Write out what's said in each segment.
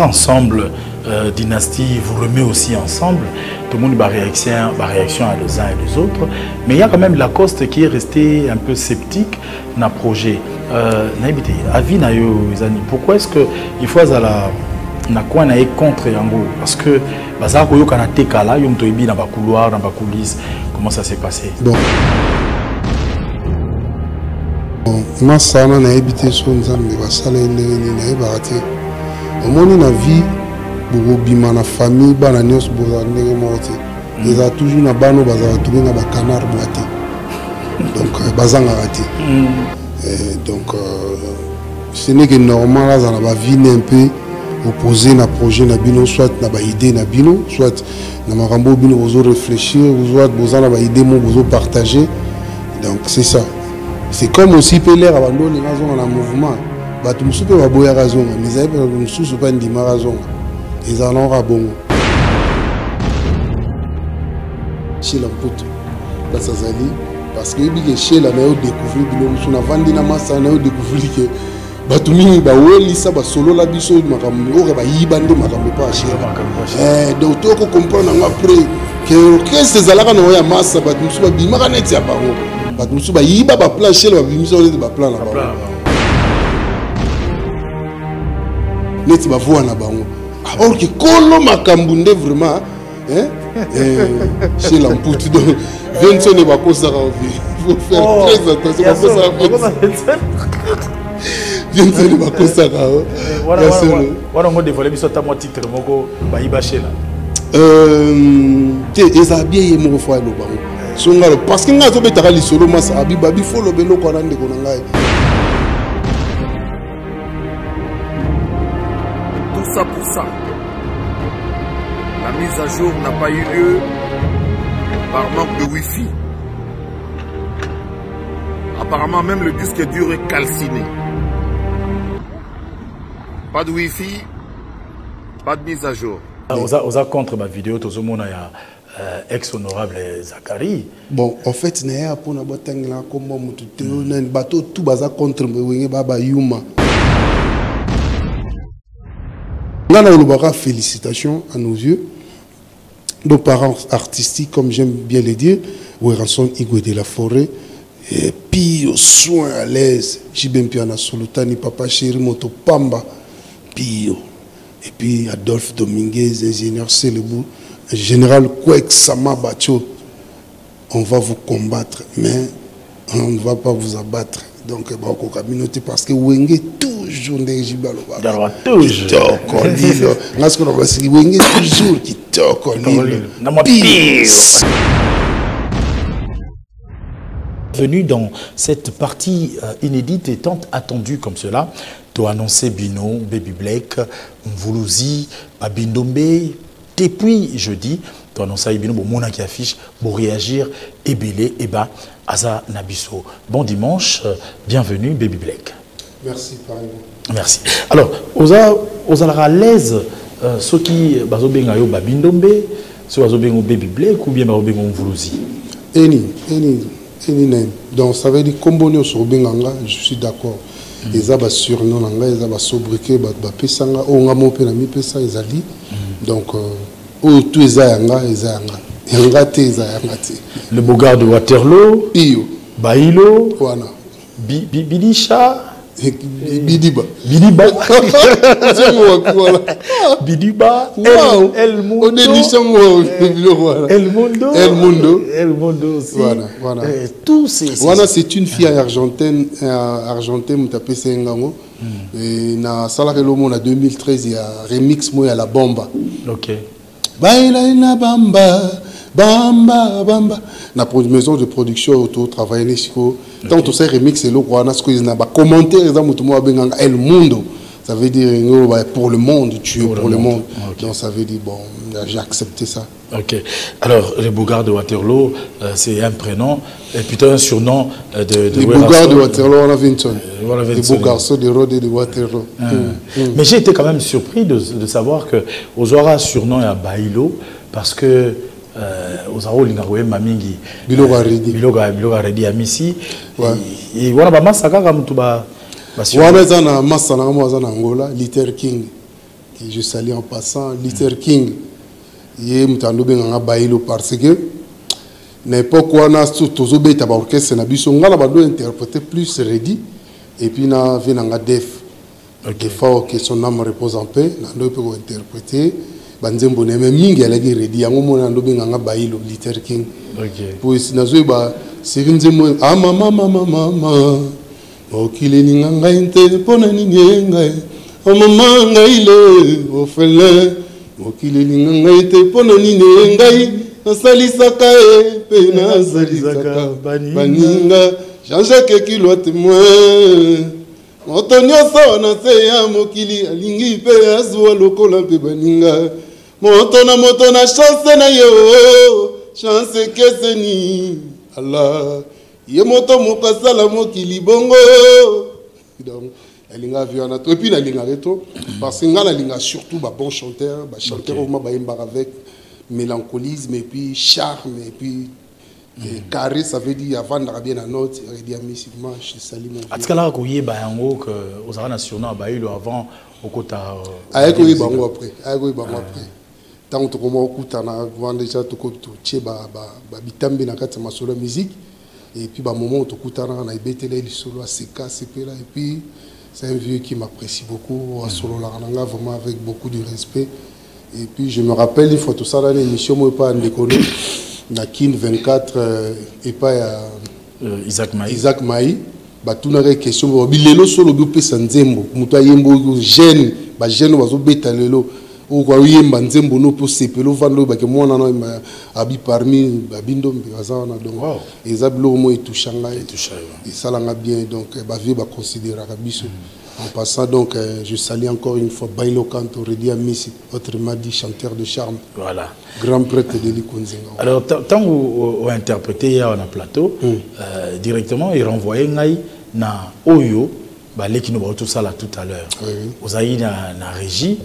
Ensemble, Dynastie vous remet aussi ensemble. Tout le monde va réaction à les uns et les autres. Mais il y a quand même Lacoste qui est resté un peu sceptique dans le projet. Pourquoi est-ce qu'il faut aller contre Yango? Parce que dans les couloirs, dans les coulisses, comment ça s'est passé? Bon. Ma sana na habité sur nzambe basala ndenge na ebati omoni na vie bobima na famille bana nyos boza ndenge moti eza toujours na bano bazala tubenga ba canard boité donc bazanga rati donc ce n'est que normal dans la vie un peu opposé na projet na bino soit na ba idée na bino soit na makambo bino bozo réfléchir soit boza na ba idée mo bozo partager donc c'est ça. C'est comme aussi Pelé à Bando les raisons dans le mouvement. Batu musupe wa boya raison, mais ils avaient mususu pas ndima raison. Ils allons rabongo. Chez la pote, ça zali parce que bi chez la nayo découvrir bino musu na vandi na massa nayo découvrir que batu mingi ba weli sa ba solo la biso makambo o ba yibande makambo pa chez. Donc to ko comprendre après que ces alaka na ya massa batu musu ba bimaka neti ya bango. Batu ba yiba ba plan chez le bimiso ba plan là bas neti ba voix na bango alors que kolo makambunde vraiment hein chez l'ampoute donc Vincent ne va pas ça il faut faire très attention Vincent ne va pas ça voilà on dévoiler biso ta moi titre moko ba yiba chez là eza bien yemo fois no bango Songalo parce que nga zo betaka lisolo masa abibabi folo belo ko nande ko ngai. Tout ça pour ça. La mise à jour n'a pas eu lieu par manque de wifi. Apparemment même le disque dur est calciné. Pas de wifi, pas de mise à jour. Oza contre ma vidéo tout le monde a ex-honorable Zachary. Bon, en fait, il y a pour la comme un bateau tout baza contre Baba Yuma. Félicitations à nos yeux, nos parents artistiques, comme j'aime bien les dire, Weranson Igwe de la Forêt, et puis au soin à l'aise, Jibem Piana Solutani, Papa Chéri Moto Pamba, Pio, et puis Adolphe Dominguez, ingénieur Célébou. Général Kwek Sama Bacho, on va vous combattre, mais on ne va pas vous abattre. Donc, communauté parce que Wenge toujours des Jibalo. Toujours. Wenge toujours qui toque. Venu dans cette partie inédite et tant attendue comme cela, tu as annoncé Bino, Baby Black, Mvuluzi, Babindombe. Depuis jeudi, tu as annoncé Ibino, bon, qui affiche, pour réagir, et Bélé, et bas, Aza Nabiso. Bon dimanche, bienvenue, Baby Black. Merci, pareil. Merci. Alors, vous allez à l'aise, ceux qui bazobenga yo Babindombe, ceux qui bazobenga Baby Black, ou bien bazobenga Mvuluzi? Donc, ça veut dire, comme on est sur Benganga, je suis d'accord. Ils ont surnom, ils ont sobriquet, ils ont un pesa, ils ont donc, tout est Zayanga, le Bogard de Waterloo, Bailo, Bidisha, Bidiba, Bidiba, El Mundo aussi. Voilà. Tous ces. Voilà, c'est une fille argentine, tapé Sengango. Et na Salarelomo en 2013, il y a un remix moi à la bomba. Ok. Baila na bamba, bamba. Na maison de production auto travailler nesco. Tant tout ça remix c'est le quoi na ce que na ba commentaire ça mutumo abenganga El Mundo. Ça veut dire pour le monde, tu es pour le monde. Okay. Donc ça veut dire bon, j'ai accepté ça. Ok. Alors les Bogard de Waterloo, c'est un prénom et plutôt un surnom de les Bogard de Waterloo, on a Vincent. Les beaux garçons de Rode de Waterloo. Mais j'ai été quand même surpris de savoir que Ozora surnom est à Bailo parce que Ozaro Lingawe Mamingi Biloga Redi à Missi et voilà ba masaka comme tout ba wana zana masana mo zana Angola Luther King que je salue en passant, Luther King, il est parce que n'importe quoi, on a tout orchestre, on a interpréter plus ready, et puis on a def. Il faut que son âme repose en paix, on a interpréter. Banzembo ne me mingi alagi ready, yango mona ndo benga bailo Luther King. Pour sinazo ba sirinzemo ah mama okile ninga inte pona ninga oh mama ngaile ofele okile ninga inte pona ninga nasalisaka pe nasalisaka baninga Jean-Jacques Kilo témoin motonyoso na se ya mokili alingi pe azwa lokola pe baninga moto na chance na yo chance keseni Allah ye moto mokasala mokili bongo donc elinga viana to et puis na linga reto parce que ngala linga surtout ba bon chanteur au ma ba avec mélancolisme et puis charme et puis carré, ça veut dire avant de bien la note, il dit amicalement, je salue mon frère. Est-ce que là, vous avez que aux arts nationaux, avant, au côté. Avec oui, bango après. Avec oui, bango après. Tant que moi, au côté, on a déjà tout côté, tché, bitambi na kati ma solo musique. Et puis, moment où tout côté, on a été là, il solo à CK, CP là. Et puis, c'est un vieux qui m'apprécie beaucoup, à solo là, vraiment avec beaucoup de respect. Et puis, je me rappelle une fois tout ça dans l'émission, moi, pas en déconner. Nakin 24 et pas Isaac Maï batuna re question bilelo solo bi nzembo muto ayembo jeune ba jeune bazo beta lelo o kwa yemba nzembo no po sepelo vando ba ke mona no abi parmi babindo mbazana donc ezablo mo etushanga et ça l'a bien donc ba vie ba considérer biso. En passant donc, je salue encore une fois Bailo Kanto, Redi Amissi, autrement dit chanteur de charme. Voilà. Grand prêtre de l'Ikonzinga. Alors, tant que vous interprétez hier en plateau, directement, il renvoyait na Oyo, qui nous tout ça là tout à l'heure. Vous avez na régie,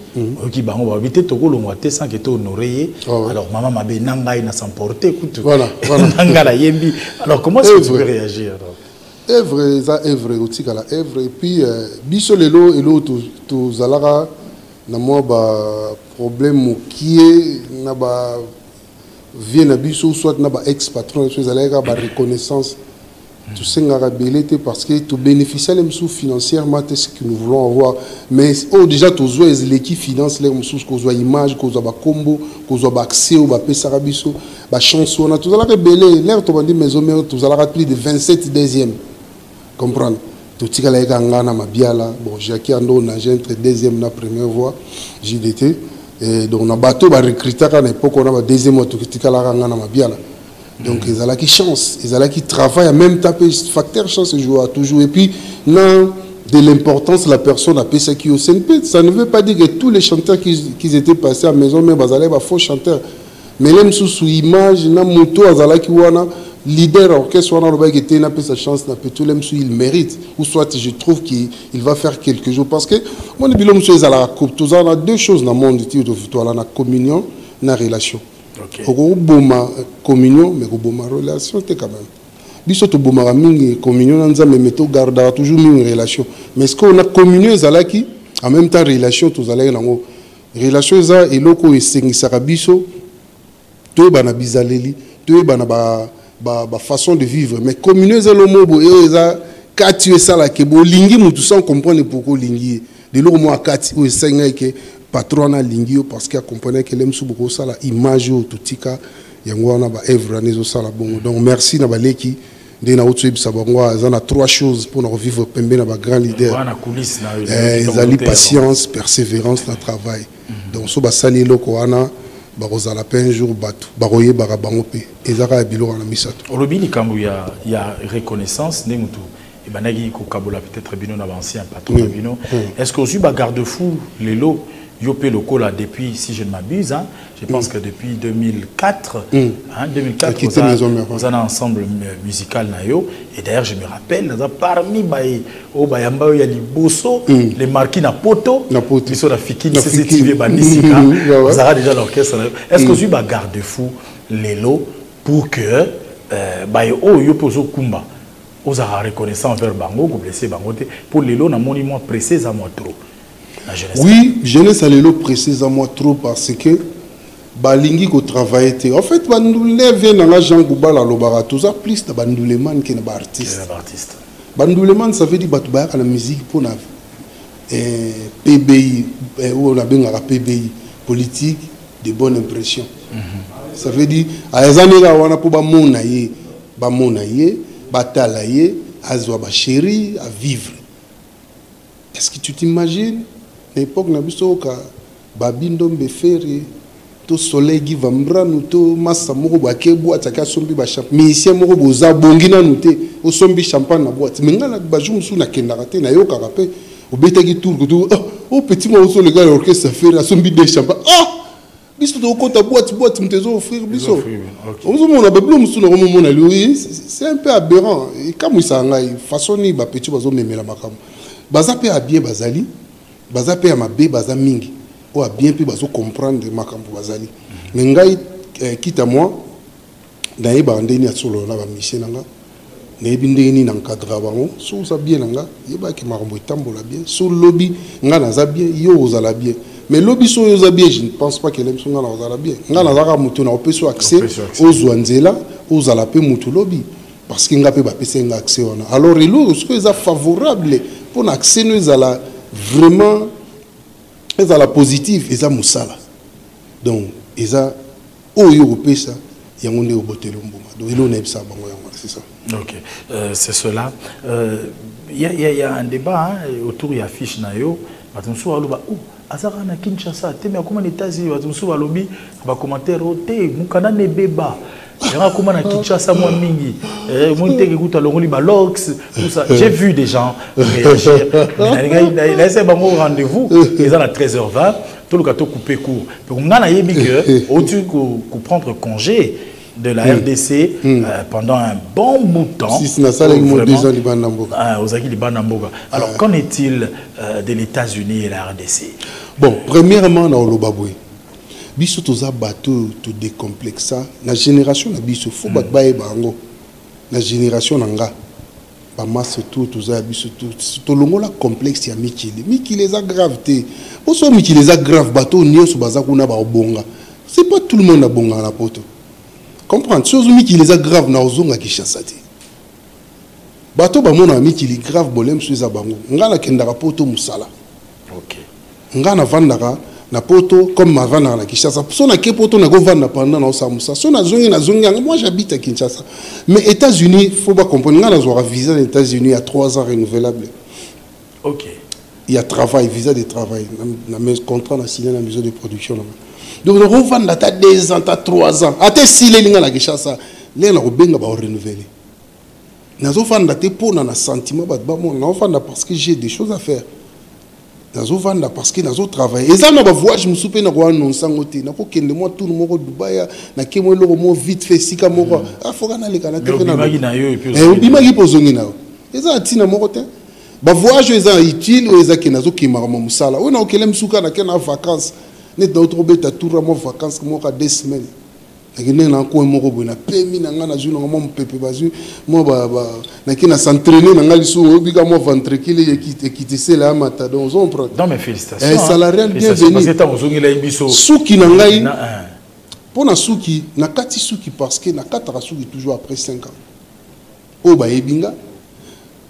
qui va habiter Togo Longwate sans que tu honoré. Alors, maman m'a dit Nangaï n'a s'emporté. Voilà. Alors, comment est-ce que vous pouvez réagir alors? Evre, ça Evre, aussi à la Evre, et puis biso lelo et l'autre tous alara na moi ba problème qui est na ba vient na biso soit na ba ex patron choses alara ba reconnaissance tout ça ngara belete parce que tout bénéficier les sous financièrement c'est ce que nous voulons avoir mais déjà tous les qui finance les sous qu'on soit image qu'on soit ba combo qu'on soit ba accès ou ba pesa biso ba chanson na tout alara belé l'air to bandi maison mais tout alara plus de 27 deuxième. Comprendre tout ce qu'il y a dans ma biala bon Jackie Ando n'a entre deuxième na première voix JDT et donc on a bateau ba recruter à l'époque on a deuxième voix tout ce qu'il y a dans ma biala donc ils ont qui chance ils ont qui travaillent en même temps facteur chance joue toujours et puis non de l'importance la personne a payé qui au CNP ça ne veut pas dire que tous les chanteurs qui étaient passés à la maison mais bazalaient ba faux chanteurs mais même sous image na moto azala qui wana leader orchestre on a été n'a pas sa chance n'a pas tout l'aime il mérite ou soit je trouve qu'il va faire quelque chose parce que moi le bilan monsieur à coupe tous on a deux choses dans le monde tu dois la communion na relation au boma communion mais au boma relation t'es quand même biso to boma mingi communion nza mais meto garda toujours une relation mais est-ce qu'on a communion zalaki en même temps relation tous allez nango relation za eloko esengisa biso to bana bizaleli to bana ba façon de vivre mais communion za lo mobo et za kati ça la ke bo lingi mutu sans comprendre pourquoi lingi de lo mo akati o senga ke patron na lingi parce qu'il comprenait que l'aime sou beaucoup ça la image au tutika yango na ba evra nezo ça la bon donc merci na baleki de na outweb sabangwa za na trois choses pour nous vivre pembe na ba grand leader ils ont patience persévérance na travail donc so ba sali loko wana barozala pe un jour batu baroye barabangope ezaka biloko na misato olobini kambu ya reconnaissance ne mutu et banagi ko kabola peut-être bino na ancien patron bino est-ce que aussi ba garde-fou lelo yopé loko là depuis si je ne m'abuse hein, je pense que depuis 2004 hein 2004 vous avez un ensemble musical na yo et d'ailleurs je me rappelle parmi bae o bayamba ya liboso les marquis na poto biso la fikini CCTV banisika vous avez déjà l'orchestre est-ce que vous ba garde-fou lelo pour que bae o yopé zo kumba vous avez reconnaissant envers bango ko blessé bango pour lelo na monument précis à moi trop Oui, jeunesse à l'élo précise à moi trop parce que balingi ko travailler. En fait, bandoule vient dans la Jean Gouba la lobara tout ça plus de bandouleman que de artiste. Bandouleman ça veut dire batouba la musique pour na PBI ou on a bien PBI politique de bonne impression. Ça veut dire à ezanera wana pour ba monaye batalaye azwa ba chéri à vivre. Est-ce que tu t'imagines l'époque na biso ka babindo mbeferi to soleil qui va mbranu to massa moko ba ke boîte ka sombi ba champ musicien moko boza bongina nuté o sombi champagne na boîte mengala ba jumsu na kendaka te na yo ka rapé o betaki tour ko oh petit mo so le gars l'orchestre fait la sombi de champagne biso to kota boîte mtezo offrir biso on zo mona ba blum su na ko mona lui c'est un peu aberrant et comme ça ngai façon ni ba petit bazo memela makamo baza pe a bien bazali baza pe a mabe baza mingi ou a bien pe bazo comprendre makambo bazali mais ngai quitte à moi d'ailleurs bandeni a solo na ba mission nga ne bindeni na encadre bango so ça bien nga yeba ki makambo etambola bien so lobby nga na za bien yo ozala bien mais lobby so yo za bien je ne pense pas que l'emso nga na ozala bien nga na zaka mutu na opeso accès aux zwanzela ozala pe mutu lobby parce que nga pe ba pesa nga accès ona alors elo ce que ça favorable pour l'accès nous à vraiment à la positive et à musala donc et à au européen ça il y a un au botello donc il on a ça c'est ça. Ok, c'est cela. Il y a un débat hein, autour de l'affiche nayo. Batumsu aloba azara na Kinshasa te mais comment les États-Unis batumsu alobi ba commentaire te mukana ne beba. Comment na Kinshasa moi mingi monte écoute longoli ba lox tout ça j'ai vu des gens réagir il a essayé bango rendez-vous ils ont à 13h20 tout le gâteau coupé court donc on a yebi que au-dessus que prendre congé de la RDC pendant un bon bout de temps. Alors qu'en est-il de l'États-Unis et la RDC? Bon, premièrement dans le Baboué biso toza bateau to décomplexa la génération na biso faut batbaye bango la génération nanga ba masse tout toza biso to longola complexe ya miki les aggravité oso miki les aggrave bateau nyoso baza kuna ba obonga c'est pas tout le monde a bonga na poto comprendre chose miki les aggrave na ozonga Kinshasa te bateau ba mona miki les grave bolem suza bango ngala kendaka poto musala OK ngana vandaka na poto comme ma vana na Kinshasa so na ke poto na go vana pendant na osamusa so na zongi moi j'habite à Kinshasa mais États-Unis faut pas comprendre ngana zo visa aux États-Unis à 3 ans renouvelable. OK il y a travail visa de travail na mes contrat na signé na maison de production donc on vend la 2 ans 3 ans ate si les ngana Kinshasa les na ko benga ba renouveler na zo vanda te pour na sentiment ba mo na vanda parce que j'ai des choses à faire. Nazo vanda parce que nazo travailler et ça na ba voyage musupe na ko annoncer ngote na ko kende moi tout mo ko Dubai na ke mo lo mo vite fait sika moko afoka na leka na te na bimaki pozongi na et ça tina moko te ba voyage eza utile ou eza ke nazo kimara mo musala o na okele msuka na ke na vacances net d'autres beta tour mo vacances mo ka 2 semaines na na ko mo ko bona pemi na nga na jour na mo pepe bazu mo ba na ki na s'entraîner na nga liso obika mo ventre kile ekiti sela mata donc on prend dans mes félicitations salarial bienvenue parce que ta ozongi la biso suki na ngai pona suki na kati suki parce que na kata suki toujours après 5 ans o ba yebinga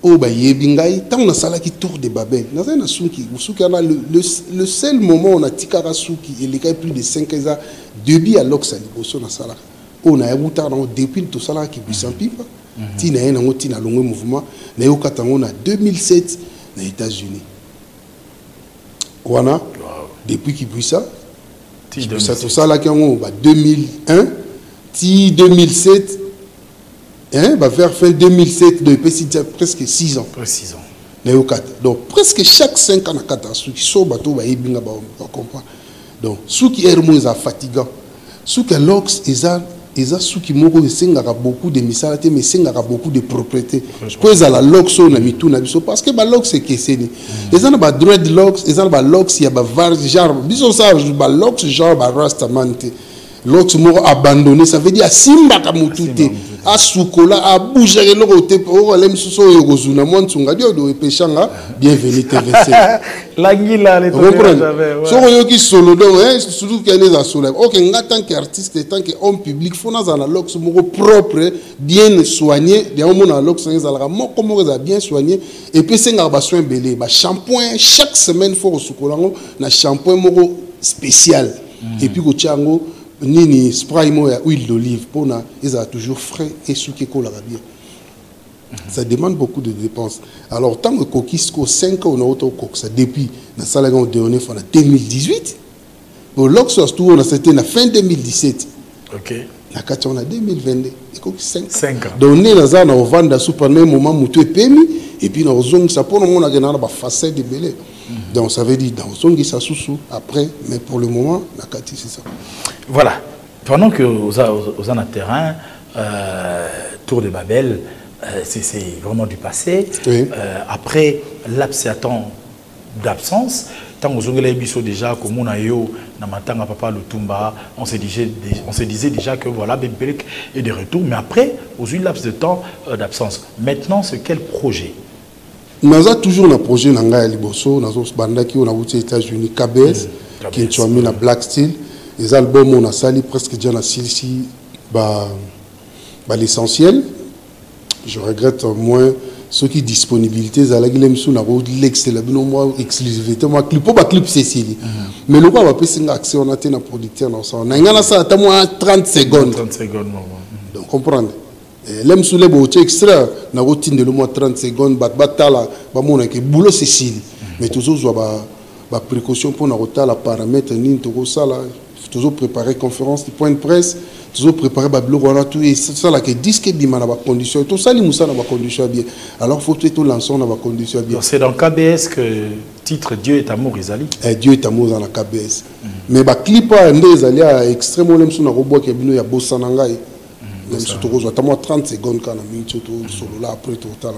o ba yebingai tant na sala ki tour de Babel na na suki na le seul moment on a tikara suki il y a plus de 5 ans depuis à l'ox à liboso na sala on a yabuta na depuis to sala ki bisan pipa tina na ngoti na longo mouvement na yo katango na 2007 na États-Unis wana depuis qui puisa ça to sala ki ngo ba 2001 ti 2007 hein, bah vers fin 2007, depuis presque 6 ans. Presque 6 ans. Donc presque chaque 5 ans, ceux qui sont bateau, bah ils comprendre. Donc ceux qui sont fatigants, ceux qui lox, ils ont ceux qui mourent, ils ont beaucoup de missalité, mais ils ont beaucoup de propriété. Parce que la lox, on a mis tout parce que la lox c'est que c'est ils ont des dreadlocks, ils ont des lox, il y a des genre, ils ont ça, des lox genre rastamante. L'autre mort abandonné, ça veut dire simba kamutute. a sukola a bouger le côté pour aller misuso yogozuna mwantunga dio do pechanga bienvenue TVC l'anguilla les so yoki solo donc surtout qu'elle est à solo OK nga tant qu'artiste tant qu'homme public faut na za lox moko propre bien soigné de mon na lox za la moko moko za bien soigné et puis c'est nga ba soin belé ba shampoing chaque semaine faut sukolango na shampoing moko spécial et puis ko tiango nini spray mo ya huile d'olive pour na ils a toujours frais et souké ko la bien. Ça demande beaucoup de dépenses. Alors tant que Kokisco 5 ans on a auto coq ça depuis na salaire on donné en 2018 pour l'Oxos tout on a c'était na fin 2017. OK. Na kati on a 2022 et coq 5 ans. Donné na za na vendre super même moment mutu pemi et puis na zong ça pour on a gagné ba facette de belé. Donc ça veut dire dans zong ça sous après mais pour le moment na kati c'est ça. Voilà. Pendant que aux en terrain Tour de Babel c'est vraiment du passé. Oui. Après l'absence d'absence, tant que les biso déjà comme on a eu na matanga papa Lutumba, on se disait déjà que voilà Bébélec est de retour. Mais après, aux une laps de temps d'absence. Maintenant, c'est quel projet? Nous avons toujours un projet nanga liboso, nous avons banda qui on a aux États-Unis KBS, qui est mis na Black Steel. Les albums on a sali presque déjà na silsi l'essentiel. Je regrette moins ceux qui disponibilité za la gilem sou na l'excellent moi exclusivité moi clip Cécile mais le quoi va passer une accès on a été na producteur dans ça on a ça à moins 30 secondes donc comprendre l'aime sous les beaux extra na routine de le moins 30 secondes batala ba mon que boulot Cécile mais toujours ba précaution pour na rota la paramètre ni to ça là toujours préparer conférence de point de presse toujours préparer bablo voilà tout et ça là que disque bima na ba condition tout ça li musa na ba condition bien alors faut tout lancer na ba condition bien c'est dans KBS que titre Dieu est amour Isali Dieu est amour dans la KBS mais ba clip ndé Isali a extrêmement lem sou na robo ke bino ya bossa na ngai même surtout ko ta moi 30 secondes kana minute tout solo là après total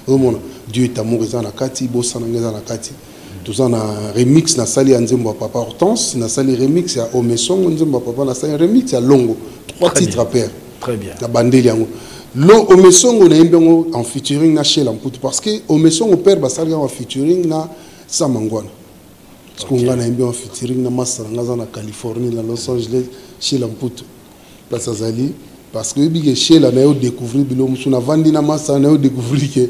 on Dieu est amour dans la kati bossa na ngai dans la kati tout ça na remix na sali nzembo papa Hortense na sali remix ya Omesongo nzembo papa na sali remix ya Longo trois titres à pair très bien la bandeli yango lo Omesongo na yembengo en featuring na Chez Lamput parce que Omesongo père basali en featuring na Samangwana parce qu'on a yembengo en featuring na Masaranga na Californie na Los Angeles Chez Lamput place azali parce que bi Chez la na yo découvrir bilo musu na vandi na Masa na yo découvrir que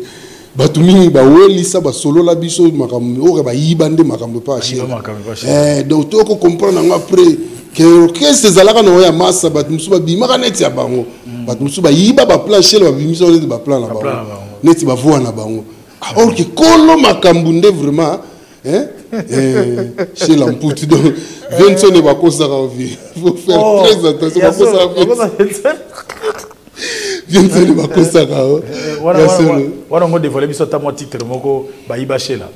Batumi ba welisa ba solo la biso makambo o ba yibande makambo pa chez donc to ko comprendre après que ces alaka no ya massa batumusu ba bima kaneti ya bango batumusu ba yiba ba plan chez ba bimiso de ba plan na bango neti ba voix na bango or que kolo makambo nde vraiment chez Lamput donc Vincent ne va pas ça vie faut faire très attention pas ça bien sûr va ça voilà on dévoiler biso ta moi titre moko ba ibaché là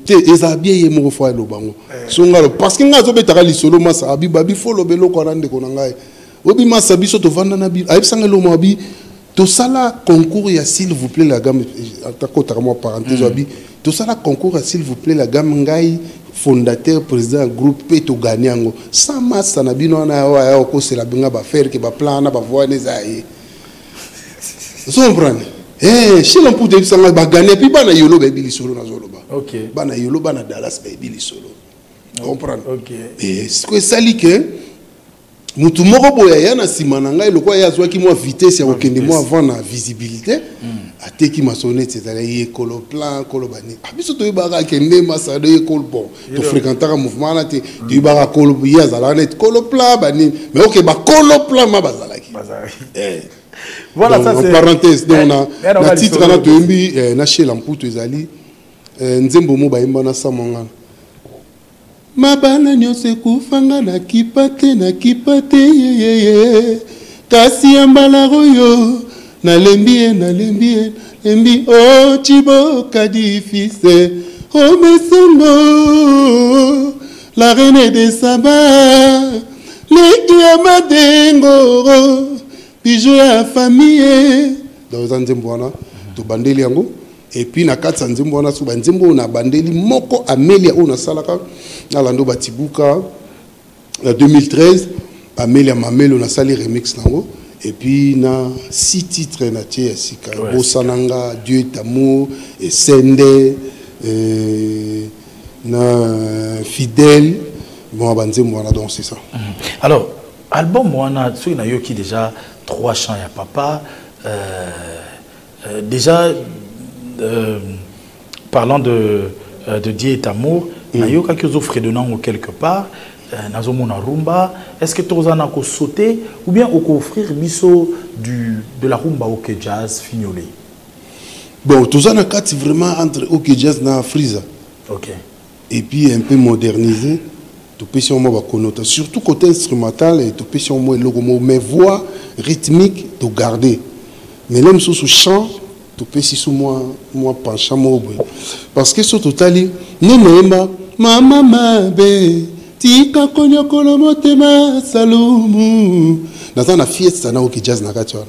eza bien mo fois lo bango songalo parce que ngazo betaka lisolo masa abi babi folo belo ko rande ko ngai obi masa biso to vanda na bi ayib sangelo mo abi to sala concours ya s'il vous plaît la gamme atakota moi parenthèse abi to sala concours s'il vous plaît la gamme ngai fondateur président groupe Peto Ganiango sans massa na bino na wa ko c'est la binga ba faire que ba plan na ba voix les aïe vous comprenez chez Lamput de sanga ba gagner puis bana yolo ba bili solo na zolo ba OK bana yolo bana Dallas ba bili solo comprendre OK et ce que ça li que mutu moko boya ya na simana ngai lokwa ya zwa ki mo vitesse ya okende mo avant na visibilité ateki masonnet c'est-à-dire école plan kolo bani abiso to ibara kende masa de école bon to fréquenter un mouvement là te ibara kolo ya zala net kolo plan bani mais OK ba kolo plan ma bazala ki voilà donc, ça c'est en parenthèse donc na titre na tombi na Chez Lamput ezali nzembo mo ba imba na Samangana mabana nyose kufanga na kipate yeye kasi ambala royo na lembi lembi o chiboka difficile o Mesongo la reine de Saba leki ya madengo bijou ya famille dans nzembo wana to bandeli yango et puis na katsa nzembo wana so banzembo na bandeli moko Amelia ona salaka na lando batibuka en 2013 Amelia Mamelo na sali remix nango Et puis, na 6 titres na tie sika. Bosananga, Dieu est amour, et Sende, na Fidèle. Bon, donc c'est ça. Alors, album Moana, il y a qui déjà 3 chants à papa. Déjà, parlant de Dieu et amour, il y a quelques offres de nom quelque part. Nazomona rumba. Est-ce que tu as sauté ou bien offrir biso de la rumba au jazz fignolé? Bon, tu as vraiment entre OK jazz et Frisa. Ok. Et puis un peu modernisé. Tu peux connoter, surtout côté instrumental, et tu peux mais voix rythmique, tu garder. Mais même sous chant, tu peux si sous moi penchant parce que sur total, nema mama be tika konyo kolomotema salumu. Dans la fiesta na OK jazz na kachora.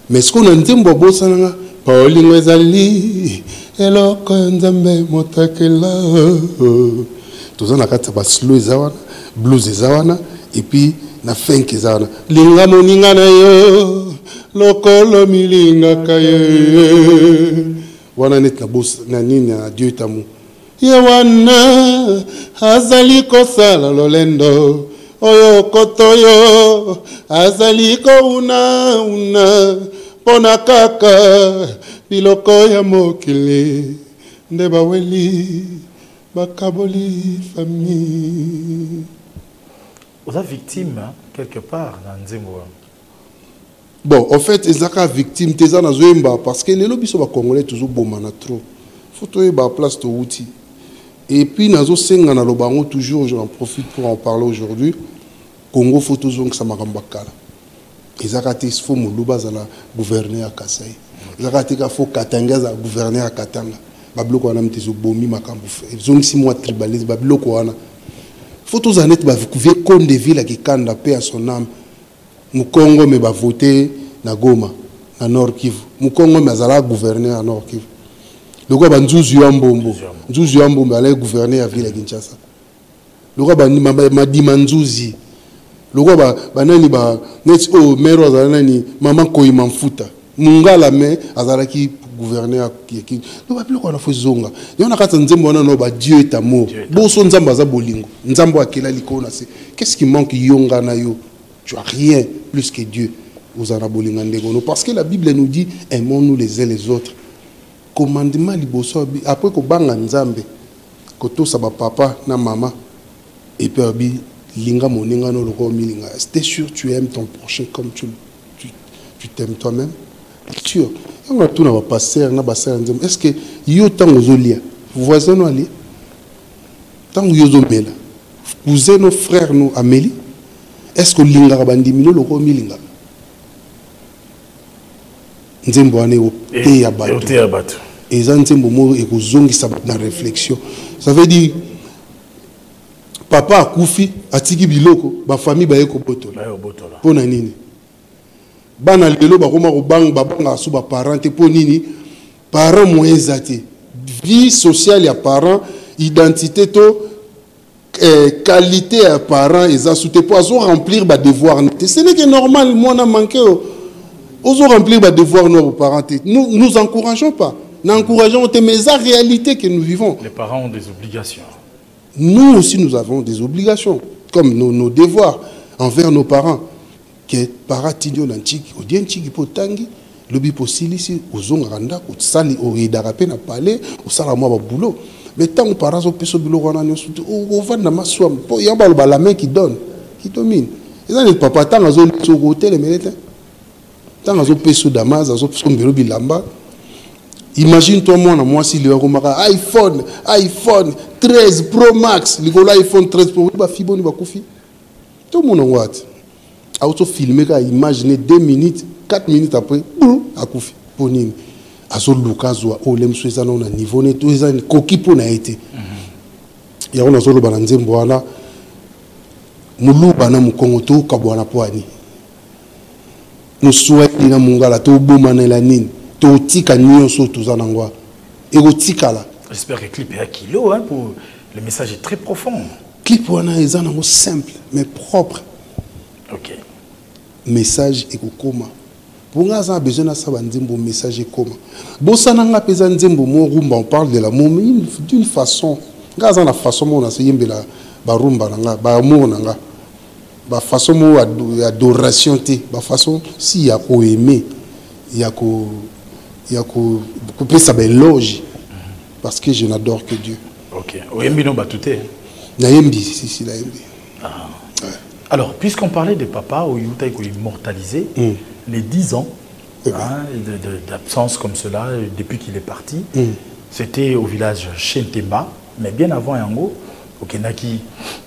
Mais ce qu'on a dit bobo sananga Paulingo ezali eloko nzambe motakela. Tous en a quatre slow ezawana, blues ezawana, et puis na funk ezawana. Linga moninga na yo, lokolo milinga kaye. Wana net na boss na nini na Dieu tamu. Yawana azali kosala lolendo, oyo kotoyo azali ko una pona kaka biloko ya mokili ndeba weli. Bakaboli famille. Vous êtes victime hein, quelque part dans Nzembo. Bon, en fait, ils sont victimes parce que les lobbies sont congolais toujours bon trop. Faut trouver la place de outil. Et puis nazo senga na lobango toujours, j'en profite pour en parler aujourd'hui. Congo faut toujours que ça marambakala. Ils ont raté faut muluba za la gouverner à Kasai. Ils ont raté qu'il faut Katanga za gouverner à Katanga. Babloko wana mtezo bomi makambo zongi si moi tribaliste babloko wana photos anet ba couvrir compte de ville qui kanda paix à son âme Mukongo me ba voter na Goma na Nord Kivu Mukongo me azala gouverner à Nord Kivu loko ba nzuzu ya mbombo allait gouverner à ville à Kinshasa loko ba madima nzuzi loko ba nani ba net o mero azala nani maman koima mfuta mungala me azala ki gouverneur qui no ba biloko na fo zonga yo na kata nzembo wana no ba Dieu est amour boso nzamba za bolingo nzambo akela likona c'est qu'est-ce qui manque yonga na yo tu as rien plus que Dieu aux arabolinga ndegono parce que la Bible nous dit aimons-nous les uns les autres commandement liboso après ko banga nzambe ko to sa ba papa na maman et puis abi linga moninga no loko milinga c'est sûr tu aimes ton prochain comme tu t'aimes toi-même sûr. On a tout passer, est-ce que yo tango zolia, voisin no ali, tango yo zomela, cousin nos frères nous Amélie, est-ce que linga bandimino loko milinga, nzembo ane o te ya bato, et ça nzembo mo e kozongi sa na réflexion, ça veut dire papa akufi atiki biloko, ba famille ba eko botola, pona nini. Bana lelo bakoma ko banga su ba parents te ponini parents moyens até vie sociale ya parents identité to qualité à parents et ça soute pour remplir ba devoir ce n'est que normal moi na manqué oso remplir ba devoir nos parents nous encourageons pas nous encourageons mais la réalité que nous vivons les parents ont des obligations nous aussi nous avons des obligations comme nos devoirs envers nos parents que paratinyo nantiki odientiki potangi lobi posilisi ozonga randa ko sali oridara pe na palais osala moi ba boulot mais tant parents au peso biloko wana nyoso o vanda maswam po yamba lo la main qui donne qui domine et ça ne papa tant azo so hôtel melete tant azo peso damas azo sombelo bilamba imagine toi moi si le komaka iPhone 13 Pro Max likolo iPhone 13 Pro ba fiboni ba kufi tout le monde wat auto filmer ka imaginer 2 minutes 4 minutes après a kufi ponini azo lukazo o lemsweza na niveau ne to ezani koki pona été ya ona zolo bana nzembo wana muluba na mukongo to kabwana poani muswati na mungala to boma na la nini to tika nyonso tozana ngwa ego tikala. J'espère que le clip est à kilo hein, pour le message est très profond. Clip wana ezana simple mais propre. OK. message et koma. Pour nous, on a besoin de savoir un message et comment. Bon, ça n'a pas besoin de rumba, on parle de l'amour, mais d'une façon. Nous avons la façon dont on a essayé de la rumba, la façon dont on a adoration, la façon si il y a qu'on aimer, il y a qu'on peut savoir éloge, parce que je n'adore que Dieu. Ok. Oyembi non batouté. Naembi, si la embi. Alors, puisqu'on parlait de papa, où il a immortalisé les 10 ans d'absence comme cela, depuis qu'il est parti, c'était au village Chentemba, mais bien avant Yango, au Kenaki,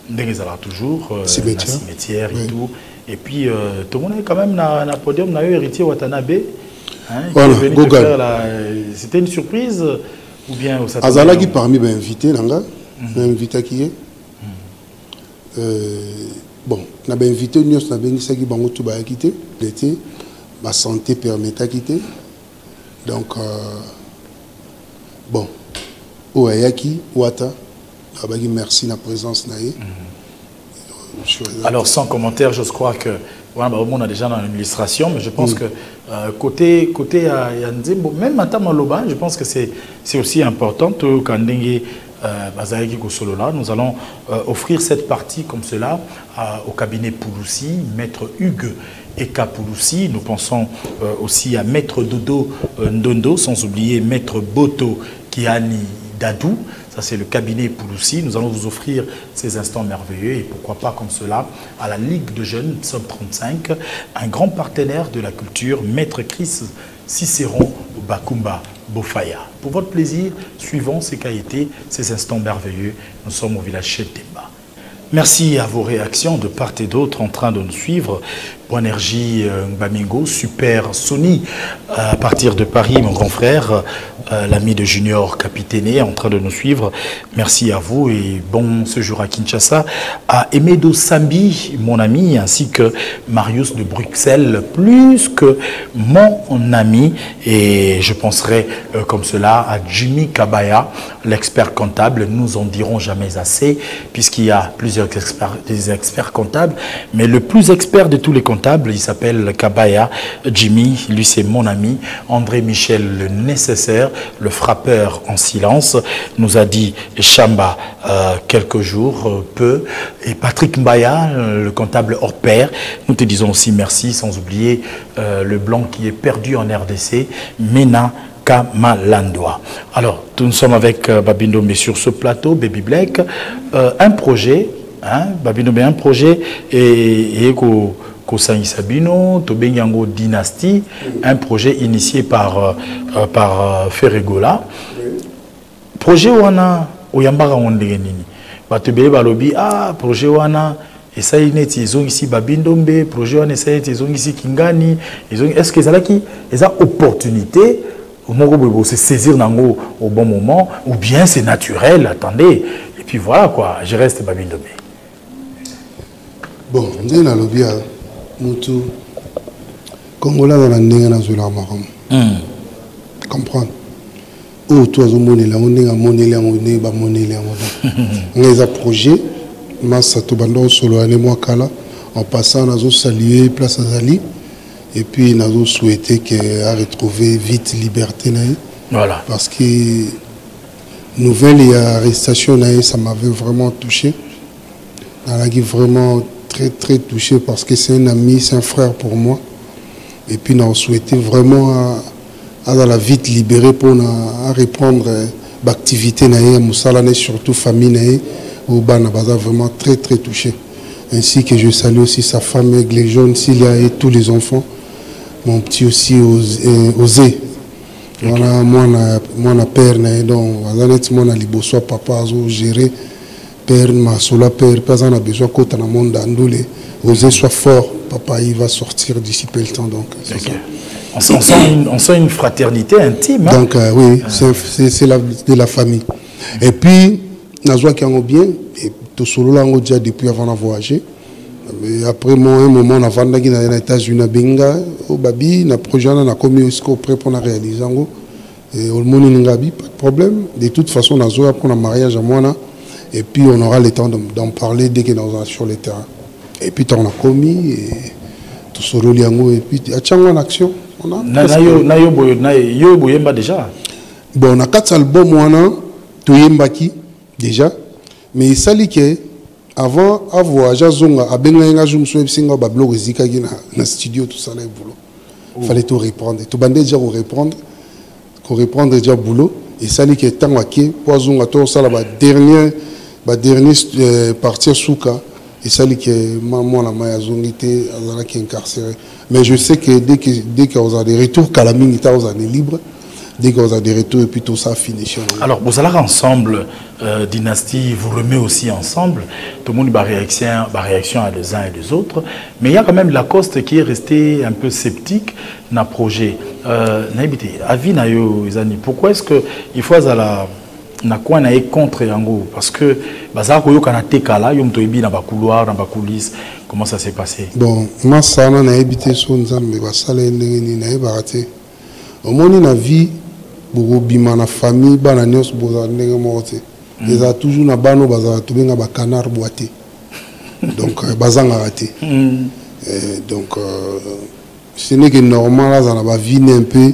Ndengezala toujours, cimetière et tout. Et puis, tout le monde est quand même dans le podium, on a eu héritier Watanabe, qui est venu te faire c'était une surprise ou bien au Satana? Azalaki parmi les invités, l'invité qui est. Bon, on a invité nous, on a invité qui bango tout ba quitté, l'été, ma santé permet à quitter. Donc bon, Oyaki, Wata, merci de la présence naïe. Alors sans commentaire, je crois que voilà, on a déjà dans l'illustration, mais je pense que côté Yanzimbo, même Matama Loba, je pense que c'est aussi important quand nous allons offrir cette partie comme cela au cabinet Pouloussi, Maître Hugues Eka Pouloussi. Nous pensons aussi à Maître Dodo Ndondo, sans oublier Maître Boto Kiani Dadou. Ça, c'est le cabinet Pouloussi. Nous allons vous offrir ces instants merveilleux et pourquoi pas comme cela à la Ligue de Jeunes, Somme 35, un grand partenaire de la culture, Maître Chris Cicéron Bakumba Bofaya. Pour votre plaisir, suivons ces qualités, ces instants merveilleux. Nous sommes au village Chentemba. Merci à vos réactions de part et d'autre en train de nous suivre. Boanergie Bamingo, Super Sony, à partir de Paris, mon grand frère, l'ami de Junior Capitaine, en train de nous suivre. Merci à vous et bon séjour à Kinshasa. À Emedo Sambi, mon ami, ainsi que Marius de Bruxelles, plus que mon ami. Et je penserai comme cela à Jimmy Kabaya, l'expert comptable. Nous en dirons jamais assez, puisqu'il y a plusieurs experts comptables. Mais le plus expert de tous les comptables, il s'appelle Kabaya Jimmy, lui c'est mon ami. André Michel le nécessaire, le frappeur en silence, nous a dit Chamba quelques jours, peu. Et Patrick Mbaya, le comptable hors pair, nous te disons aussi merci, sans oublier le blanc qui est perdu en RDC, Mena Kamalandwa. Alors, nous sommes avec Babindombe sur ce plateau, Baby Black, un projet, Babindombe, un projet et Kosangi Sabino, Tobenyango Dynastie, un projet initié par Ferregola. Projet wana oyambaka ondenge nini. Batebele balobi projet wana essaye neti ezongi ici Babindombe, projet wana essaye neti ezongi ici Kingani, est-ce que ezalaki eza opportunité on se saisir nango au bon moment ou bien c'est naturel, attendez. Et puis voilà quoi, je reste Babindombe. Bon, on a lobby Moutou, Congolais dans la néga dans la maram. Comprendre. Oh, toi, on est là, on est là, on est là, on est là, on est là, on est là. Projet, Massa Tobando solo année moi kala, en passant nous saluer place Azali, et puis nous souhaiter qu'elle retrouver vite liberté naïe. Voilà. Parce que nouvelle et arrestation naïe, ça m'avait vraiment touché. Elle a vraiment très touché parce que c'est un ami, c'est un frère pour moi. Et puis, nous souhaitons vraiment à la vite libérer pour reprendre l'activité, surtout famille, où on a vraiment très touché. Ainsi que je salue aussi sa femme, les jeunes, Cilia et tous les enfants. Mon petit aussi, Osé. Voilà, moi, père, donc, moi, je papa, gérer. Père, ma sola père, on a besoin qu'on dans le monde d'Andoulé. Osez, soit fort, papa, il va sortir d'ici peu le temps. Donc, on sent une fraternité intime. Hein? Donc, oui, c'est de la famille. Et puis, nous avons bien, et tout solo là, on déjà depuis avant de voyager. Mais après, moi, un moment, on a vendu dans les États-Unis, à Benga, au Babi, na projet, on a commis aussi prêt pour réaliser. Et au monde, pas de problème. De toute façon, on a joué pour un mariage à moi. Et puis on aura le temps d'en parler dès que nous sommes sur le terrain. Et puis on a commis, et tout solo liango et puis à Tchangwa en action on a yo boyemba déjà bon on a 4 albums wana to yembaki déjà mais ça li que avant avoir jazonga abenga nga jumso ebisinga ba blog zika ki na studio tout ça là boulot fallait tout reprendre tout bandé déjà reprendre déjà boulot et ça li que tant waki poisonga to ça là ba dernier partir souka et ça li que maman la maya zongité azala qui incarcéré mais je sais que dès que vous avez des retours calamine ta vous avez libre dès que vous avez des retours et puis tout ça finit. Alors vous allez ensemble dynastie vous remet aussi ensemble tout le monde va réaction à les uns et les autres mais il y a quand même Lacoste qui est resté un peu sceptique dans le projet n'habité avis na yo izani pourquoi est-ce que il faut na quoi na contre yango parce que bazar ko yoka na tekala yo mto ibi na ba couloir na ba coulisses comment ça s'est passé bon moi ça na habité son nzambe ba sala ndenge na ebaraté au moni na vie boko bima na famille bana nyos boza ndenge mote eza toujours na bano bazala to benga ba canard boité donc bazanga raté donc ce n'est que normal là na ba vie un peu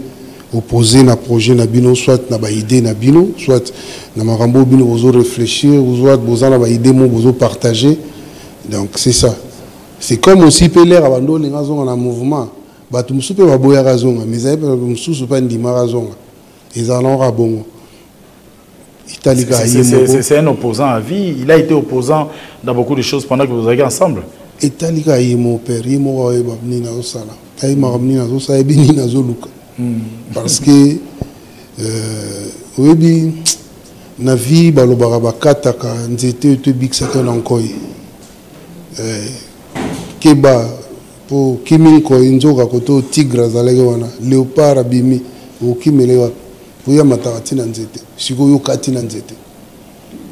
opposé na projet na bino soit na ba idée na bino soit na marambo bino bozo réfléchir ou soit boza na ba idée mo bozo partager donc c'est ça c'est comme aussi pelaire abando linga zonga na mouvement batu musupe ba boya razonga mais ça mususu pas ndima razonga ils allons rabongo c'est un opposant à vie il a été opposant dans beaucoup de choses pendant que vous avez ensemble Italika yimo père yimo wa ba ni na osala ay ma ramni na osala e bini na zoluka parce que oui na vie balobara bakataka nzete to bixaka na nkoyi keba po kiminko inzoka koto tigre zalege wana léopard abimi o kimelewa po ya matati na nzete siko yo kati na nzete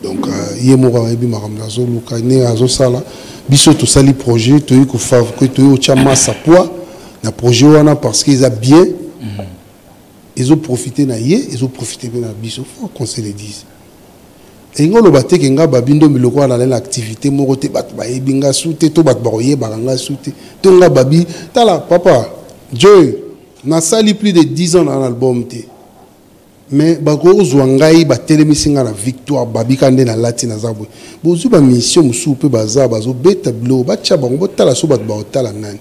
donc yemo ka ebi makamla zo luka ne azo sala biso to sali projet to yiko fav ko to yo chama sa poids na projet wana parce qu'ils a bien ils ont profité na ye ils ont profité na biso faut qu'on se le dise et ngolo bateke nga babindo miloko na l'activité moko te bat ba ebinga souté to bat ba oye baranga souté to nga babi tala papa Joy na sali plus de 10 ans dans l'album te mais bako zwangai ba telemisinga na victoire babi kande na latina zabwe bozu ba mission musu pe baza bazo beta blo ba cha bango tala so bat ba otala nani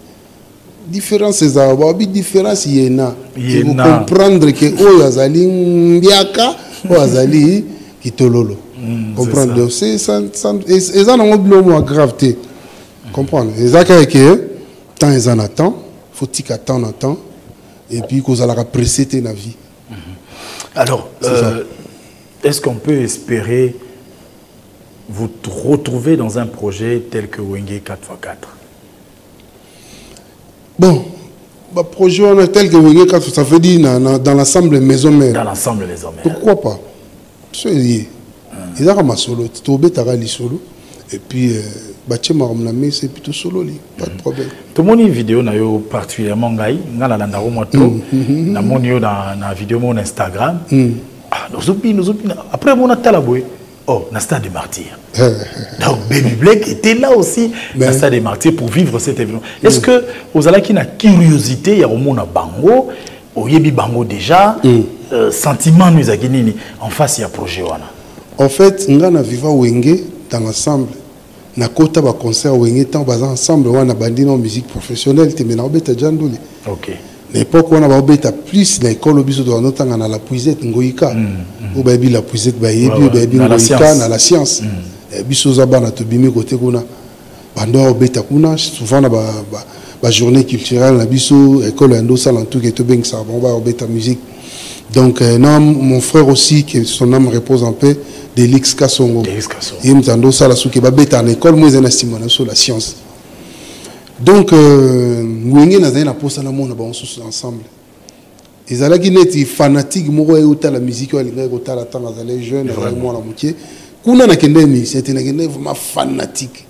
différence za babi différence yena vous comprendre que o yazali mbiaka o yazali kitololo comprendre c'est ça et ça non oblo grave comprendre et ça que temps ils en attend faut tic attendre temps et puis qu'on a pressé na vie. Alors est-ce qu'on peut espérer vous retrouver dans un projet tel que Wenge 4x4? Bon, le projet tel que Wenge 4x4, ça veut dire dans l'ensemble maison mère. Dans l'ensemble maison mère. Pourquoi pas? C'est lié. Ils ont un solo, tu as solo et puis c'est plutôt solo, pas de problème. Tout le monde une vidéo na yo particulièrement gai, na la landa moto, na mon yo na vidéo mon Instagram. Nous après mon atalaboy, oh, na Stade des Martyrs. Donc Baby Black était là aussi na Stade des Martyrs pour vivre cet événement. Est-ce que vous avez qui na curiosité, il y a au monde bango, au yebi bango déjà, sentiment nous aginini en face il y a projet wana. En fait, nga na viva Wenge dans l'ensemble. Na kota ba concert Wenge tant bas ensemble wana bandina en musique professionnelle te mena obeta jandoli. OK. L'époque on a ba obeta plus na école biso do notanga na la puisette ngoika. O ba bi la puisette ba yebi ba bi ngoika na la science. Biso za bana to bimi côté kuna. Bando obeta kuna souvent na ba journée culturelle na biso école ndo sala tout que to beng ça on ba obeta musique. Donc non, mon frère aussi, que son âme repose en paix, Delix Kassongo. Il me tendo ça la souke babeta en école, moi j'ai estimé sur la science. Donc nous avons la poste na monde ensemble. Ils allaient qui net fanatique, moi écouter la musique, ils allaient écouter la temps les jeunes, moi la moitié. Kuna na kende mi, c'était na kende vraiment fanatique.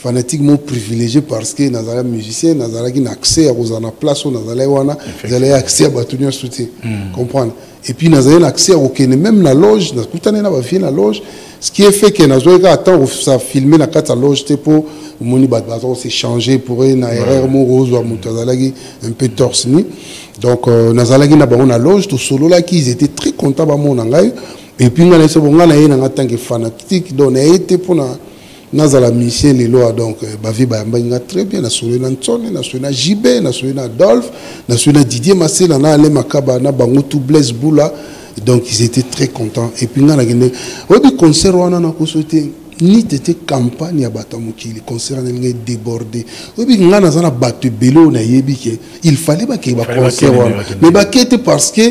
fanatiquement privilégié parce que nazala musicien, nazala qui n'a accès à la place où nazala wana, nazala accès à batunia soutien. Comprendre. Et puis nazala accès au même la loge, nazala na ba vie la loge, ce qui est fait que nazala attend ça filmer la carte à loge pour moni bazon s'échanger pour une erreur mo rose ou mutazala un peu torse nu. Donc nazala qui na ba on a loge tout solo là qui ils étaient très contents ba mon ngai et puis ngana se bonga na yena tant que fanatique donc a été pour nazala Michel Lelo donc bavi ba mbanga très bien na solo na Ntsone na solo na JB na solo na Adolphe na solo na Didier Massela na Ale Makaba na bango tout Blaise Boula donc ils étaient très contents et puis ngana gende obi concert wana na ko sauter ni tete campagne ya batamukili les concerts n'ont débordé obi ngana zana batu belo na yebi ke il fallait ba ke ba concert mais ba kete parce que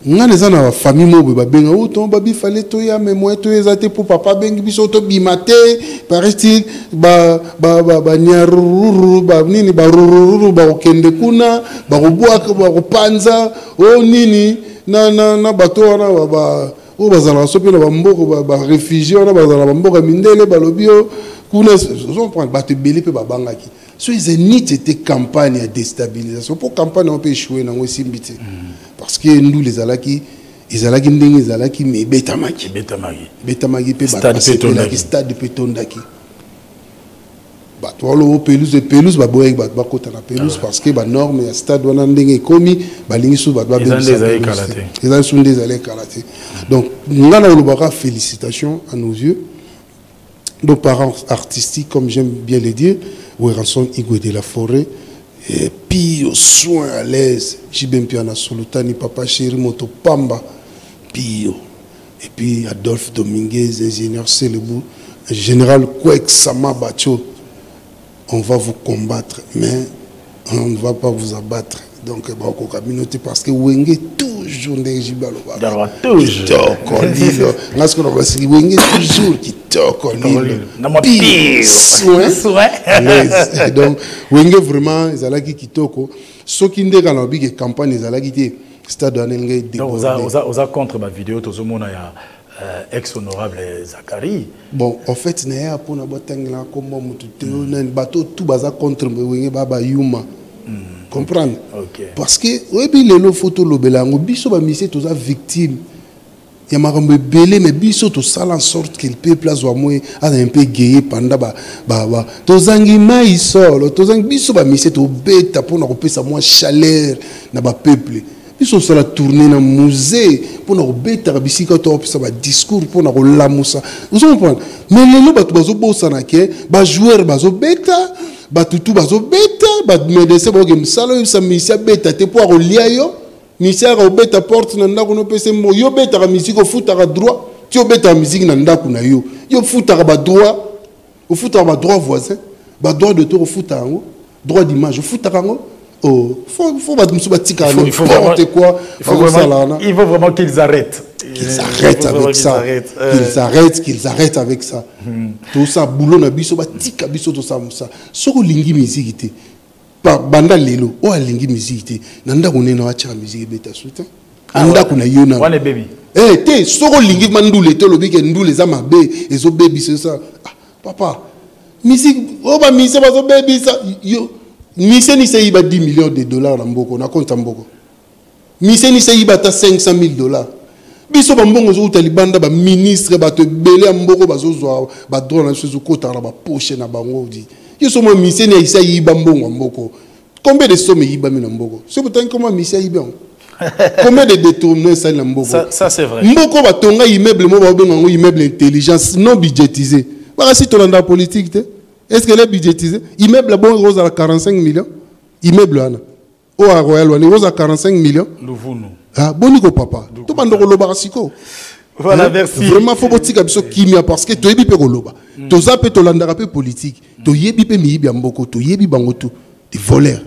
ngana zana wa famille mo ba benga auto ba bi fallait to ya mais moi to ezate pour papa bengi biso to bimate paraît-il ba nyaruru ba nini ba ruru ba okende kuna ba robwa ba panza o nini na bato wana ba ou bazala sopi na bamboko ba réfugié na bazala bamboko mindele balobio kuna on prend ba te belé pe ba bangaki so ils ni c'était campagne de déstabilisation pour campagne on peut échouer na ngosimbité parce que nous les alaki ndenge ezalaki mais betamaki pe ba stade petondaki ba tolo pelouse ba boye ba kota na pelouse parce que ba norme ya stade wana ndenge komi ba lingisu ba ba ils sont des allées karaté donc ngana olobaka félicitations à nos yeux nos parents artistiques comme j'aime bien le dire Weranson Igwe de la Forêt et puis au soin à l'aise Jibem Piana Solutani Papa Chéri Moto Pamba Pio et puis Adolphe Dominguez ingénieur Célébou général Kwek Sama Bacho. On va vous combattre, mais on ne va pas vous abattre. Donc, parce que Wenge toujours des gibaloba. Toujours. Wenge toujours qui toque. Donc, Wenge vraiment, ils allaient qui toque. Ce qui n'est qu'à la campagne, ils allaient quitter. Stade d'Anelge. Donc, vous avez contre ma vidéo, tout le monde a. Ex-honorable Zachary. Bon, en fait, il y a pour bateau tout baza contre Baba Yuma. Comprendre? Parce que, oui, les photos lobelango, biso ba mise tous victime. Il y a marambe belé, mais biso tout ça en sorte qu'il peut place ou moi a un peu gayé pendant tozangi mai solo, tozangi biso ba mise tout bête pour nous repasser moins chaleur na ba peuple. Ils sont sur la tournée dans le musée pour nous bêter à bicyclette ça va discours pour nous lamusa. Vous comprenez? Mais les gens bazo bossa na ke, ba joueur bazo bêta, ba tutu bazo bêta, ba médecin ba game salo ça misia bêta te pour relia yo, misia ra bêta porte na ndako no pese mo yo bêta ra musique au foot à droit, tu bêta musique na ndako na yo. Yo foot à droit, au foot à droit voisin, ba droit de tour au foot à droit d'image au foot à oh, il faut vraiment qu'ils arrêtent. Qu'ils arrêtent avec ça. Qu'ils arrêtent avec ça. Tout ça, boulot na biso, tika biso tout ça. Soko lingi musique banda lelo, o lingi musique nanda kone na wacha musique beta souta. Nanda kuna yona. Wane baby. Eh, te soko lingi mandule te lobi ke ndule za mabe, ezo baby c'est ça. Ah, papa. Musique, o ba musique bazo baby ça. Yo Mise ni se yiba 10 millions de dollars na mboko na compte mboko. Mise ni se yiba ta 500 000 dollars. Biso ba mbongo zo utalibanda ba ministre ba te belé mboko ba zo zo ba drone na zo kota na ba poche na bango di. Yo so mo mise ni isa yiba mbongo mboko. Combien de sommes yiba mi na mboko? C'est pourtant comment mise yiba. Combien de détournements ça na mboko? Ça c'est vrai. Mboko ba tonga immeuble mo ba benga immeuble intelligence non budgétisé. Ba si to landa politique te. Est-ce qu'elle est budgétisée? Immeuble bon rose à 45 millions. Immeuble là. Au Royal One rose à 45 millions. Ah boniko papa. Tout bando loba siko. Voilà, merci. Vraiment faut botika biso kimia parce que to yebi pe loba. To zape to landara pe politique. To yebi pe mi yebi amboko to yebi bango tout des voleurs.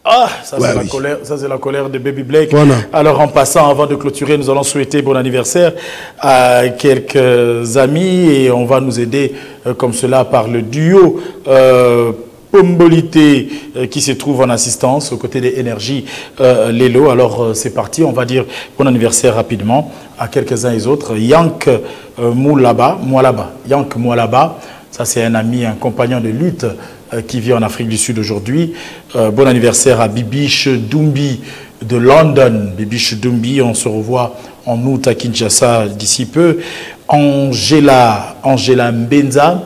Ah, ça c'est la colère, ça c'est la colère de Baby Blake. Voilà. Alors en passant, avant de clôturer, nous allons souhaiter bon anniversaire à quelques amis et on va nous aider comme cela par le duo Pombolité qui se trouve en assistance aux côtés des énergies Lelo. Alors c'est parti, on va dire bon anniversaire rapidement à quelques-uns et autres. Yank Moulaba, Yank Moulaba, Ça, c'est un ami, un compagnon de lutte qui vit en Afrique du Sud aujourd'hui. Bon anniversaire à Bibiche Dumbi de London. Bibiche Dumbi, on se revoit en août à Kinshasa d'ici peu. Angela Mbenza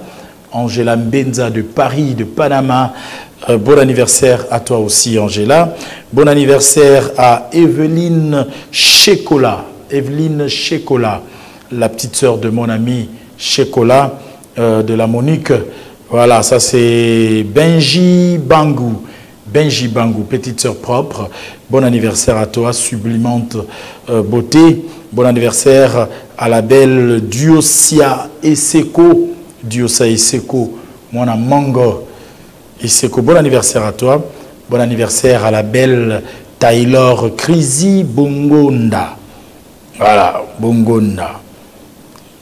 de Paris, de Panama. Bon anniversaire à toi aussi, Angela. Bon anniversaire à Evelyne Chekola. Evelyne Chekola, la petite sœur de mon ami Chekola de la Monique. Voilà, ça c'est Benji Bangou. Benji Bangou, petite sœur propre. Bon anniversaire à toi, sublimante beauté. Bon anniversaire à la belle Diosia Eseko. Diosia Eseko, mon Mango Eseko. Bon anniversaire à toi. Bon anniversaire à la belle Taylor Krisi Bongonda. Voilà, Bongonda.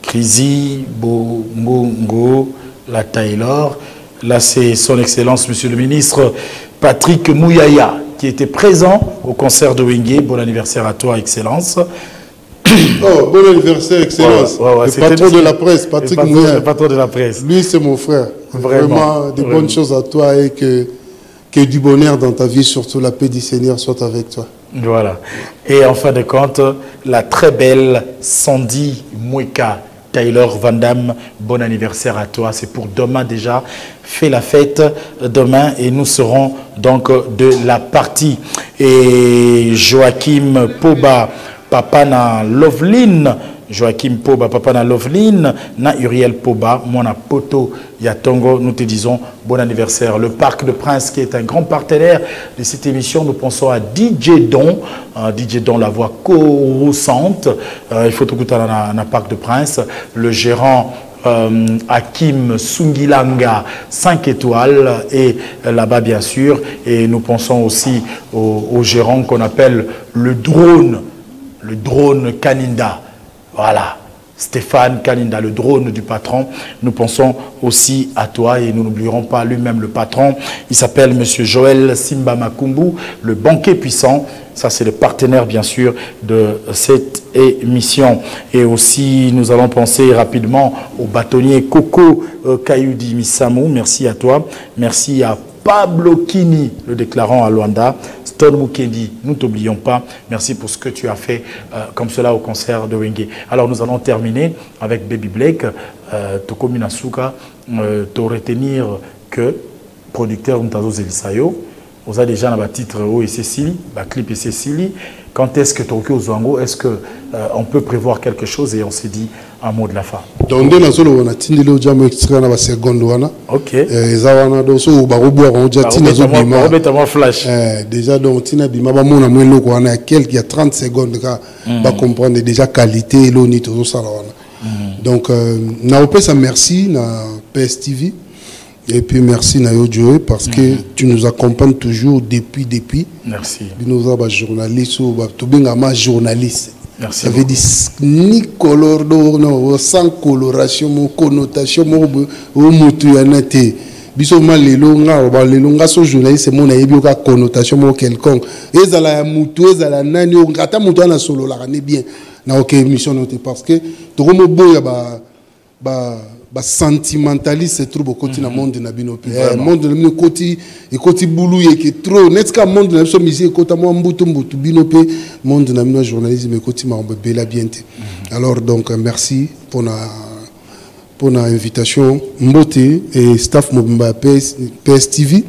Krisi Bongo, la Taylor. Là, c'est son Excellence, Monsieur le Ministre Patrick Mouyaya, qui était présent au concert de Wenge. Bon anniversaire à toi, Excellence. Oh, bon anniversaire, Excellence. Le patron de la presse, Patrick Mouyaya. Le patron de la presse. Lui, c'est mon frère. Vraiment, des bonnes choses à toi et que du bonheur dans ta vie, surtout la paix du Seigneur soit avec toi. Voilà. Et en fin de compte, la très belle Sandy Moueka, Taylor Van Damme, bon anniversaire à toi. C'est pour demain déjà. Fais la fête demain et nous serons donc de la partie. Et Joachim Poba, papa na Loveline. Joachim Poba, papa na Loveline, na Uriel Poba, mon poto Yatongo, nous te disons bon anniversaire. Le Parc de Prince qui est un grand partenaire de cette émission, nous pensons à DJ Don, DJ Don, la voix courroussante, il faut tout écouter dans le Parc de Prince, le gérant Hakim Sungilanga 5 étoiles et là-bas bien sûr, et nous pensons aussi au gérant qu'on appelle le drone Kaninda. Voilà, Stéphane Kaninda, le drone du patron. Nous pensons aussi à toi et nous n'oublierons pas lui-même le patron. Il s'appelle Monsieur Joël Simba Makumbu, le banquier puissant. Ça, c'est le partenaire, bien sûr, de cette émission. Et aussi, nous allons penser rapidement au bâtonnier Coco Kayudi Misamou. Merci à toi. Merci à Pablo Kini, le déclarant à Luanda. Stone Mukendi, nous ne t'oublions pas. Merci pour ce que tu as fait comme cela au concert de Wenge. Alors nous allons terminer avec Baby Blake. Toko Minasuka, te retenir que producteur Ntazo Zelisayo, vous avez déjà un titre O et Cécilie, un clip et Cécilie. Quand est-ce que Tokyo Zwango, est-ce qu'on peut prévoir quelque chose et on s'est dit un mot de la fin? Donc, on a tindé jamais extrait dans la seconde. Ok. Flash. Déjà, donc, il y a quelques 30 secondes, on va comprendre déjà qualité et l'oni tout ça. Donc, merci à PSTV. Et puis merci Nayo Joe parce que tu nous accompagnes toujours depuis. Merci. Nous avons journaliste ou journaliste. Merci. Ça veut dire ni couleur sans coloration, mon connotation, mon motuyanate. Bisoma lelo nga so journaliste mon ayebi ka connotation mon quelconque. Ezala mutu ezala nani o ngata mutu na solo la ne bien. Na OK émission noté parce que to mo boya sentimentaliste c'est trop beaucoup dans le monde de Nabino monde de Nabino côté et côté boulou et qui trop net qu'à monde de Nabino musique côté moi mbutu binope monde de Nabino journalisme et côté ma bela bien. Alors donc merci pour l'invitation Mbote et staff Mobimba PSTV.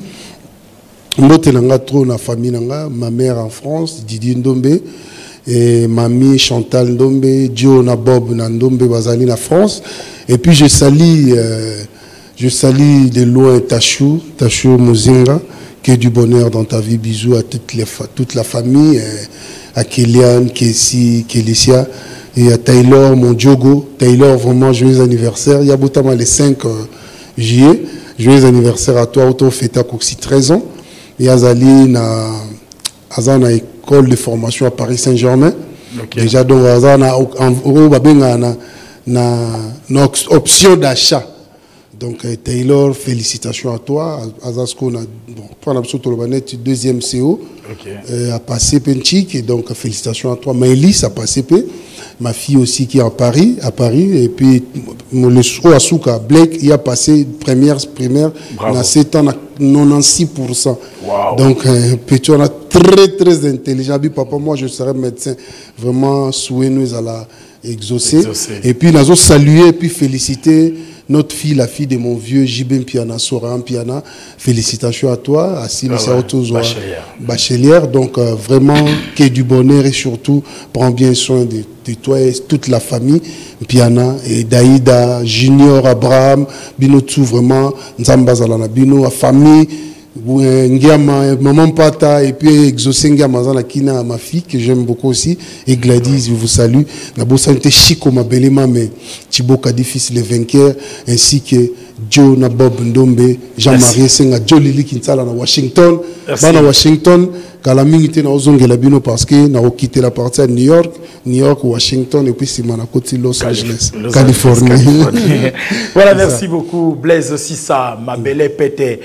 Mbote nanga trop na famille nanga, ma mère en France Didier Ndombe et mamie Chantal Ndombe, Dio na Bob na Ndombe bazali na France. Et puis je salue de loin Tachou Mozinga, qui est du bonheur dans ta vie. Bisous à toute la famille, à Kéliane, Kessi, Kélicia, et à Taylor, mon Diogo. Taylor, vraiment joyeux anniversaire. Il y a Boutama le 5 juillet. Joyeux anniversaire à toi, auto fêta aussi 13 ans. Et Azali na école de formation à Paris Saint-Germain. Okay. Déjà donc Azana na option d'achat. Donc Taylor, félicitations à toi. Azasco na bon deuxième CO a passé Penchik et donc félicitations à toi. Maëlys a passé P. ma fille aussi qui est à Paris, et puis le show à Souka, Blake, il a passé primaire, dans 7 ans, 96%. Wow. Donc, petit, on a très intelligent. Papa, moi, je serais médecin. Vraiment, souhaiteux à la exaucer. Et puis, nous avons salué et puis félicité notre fille, la fille de mon vieux Jibin Piana, Soran Piana. Félicitations à toi, à Sylvie Bachelière. Donc, vraiment, qu'il y ait du bonheur et surtout, prends bien soin de toi et toute la famille. Piana et Daïda, Junior, Abraham, Bino tout vraiment, Nzambazalana, Bino, la famille. Maman Pata et puis exaucer Mazana Kina, ma fille que j'aime beaucoup aussi, et Gladys, je vous salue. Nabo Sante Chico, ma belle maman, Thibaut Kadifis, les vainqueurs, ainsi que Joe Nabob Ndombe, Jean-Marie Senga, Joe Lili Kinsala na Washington. Bana Washington, Kalamingite na Ozongela Bino parce que na quitté la partie à New York, Washington et puis Simana côté Los Angeles, Californie. Voilà, merci beaucoup Blaise Sissa, ma belle Pété,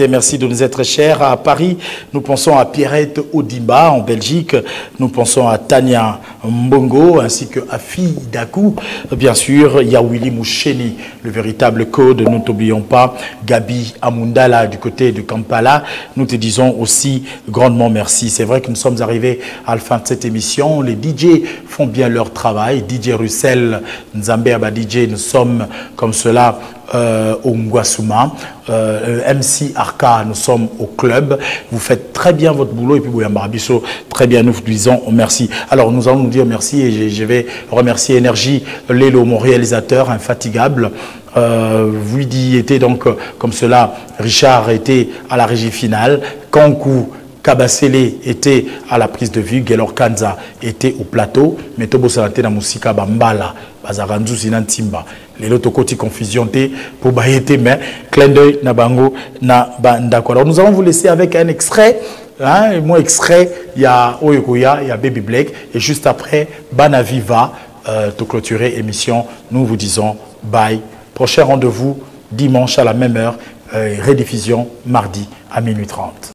merci de nous être chers. À Paris, nous pensons à Pierrette Odimba, en Belgique, nous pensons à Tania Mbongo, ainsi que à Fille Dakou. Bien sûr, il y a Willy Moucheni, le véritable code, nous n'oublions pas, Gabi Amundala du côté de Kampala. Nous te disons aussi grandement merci. C'est vrai que nous sommes arrivés à la fin de cette émission. Les DJ font bien leur travail. DJ Russell, Nzambe Aba DJ, nous sommes comme cela au Ngwasuma. MC Arca, nous sommes au club. Vous faites très bien votre boulot et puis Bouyamba Rabiso, très bien, nous vous disons merci. Alors nous allons nous dire merci et je vais remercier Énergie Lélo, mon réalisateur infatigable. Vuidi était donc comme cela, Richard était à la régie finale, Kankou Kabasele était à la prise de vue, Gelor Kanza était au plateau, mais Tobo Salate na Musika Bambala, Bazaranzu Sinantimba. Les lotokoti confusion pour baïete, mais clin d'œil na bango na bandako. Alors nous allons vous laisser avec un extrait. Un mot extrait, il y a Oyokoya, il y a Baby Black, et juste après, Banavi va te clôturer émission. Nous vous disons bye. Prochain rendez-vous dimanche à la même heure, rediffusion mardi à minuit 30.